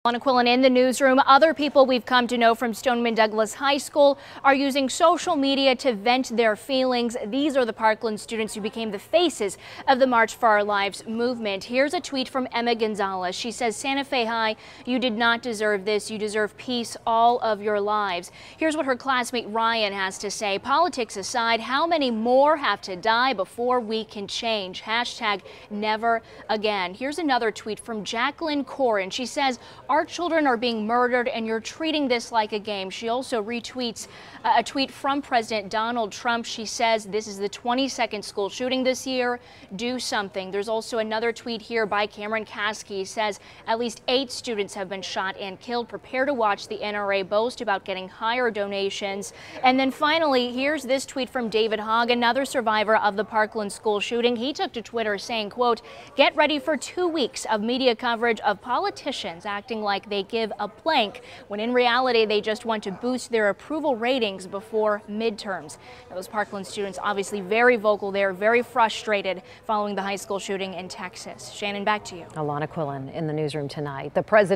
Alana Quillen in the newsroom. Other people we've come to know from Stoneman Douglas High School are using social media to vent their feelings. These are the Parkland students who became the faces of the March for Our Lives movement. Here's a tweet from Emma Gonzalez. She says, "Santa Fe High, you did not deserve this. You deserve peace all of your lives." Here's what her classmate Ryan has to say. "Politics aside, how many more have to die before we can change? Hashtag never again." Here's another tweet from Jacqueline Corin. She says, "Our children are being murdered and you're treating this like a game." She also retweets a tweet from President Donald Trump. She says, "This is the 22nd school shooting this year. Do something." There's also another tweet here by Cameron Caskey. He says, "At least 8 students have been shot and killed. Prepare to watch the NRA boast about getting higher donations." And then finally, here's this tweet from David Hogg, another survivor of the Parkland school shooting. He took to Twitter saying, quote, "Get ready for 2 weeks of media coverage of politicians acting like they give a blank when in reality they just want to boost their approval ratings before midterms." Those Parkland students obviously very vocal there, very frustrated following the high school shooting in Texas. Shannon, back to you. Alana Quillen in the newsroom tonight. The president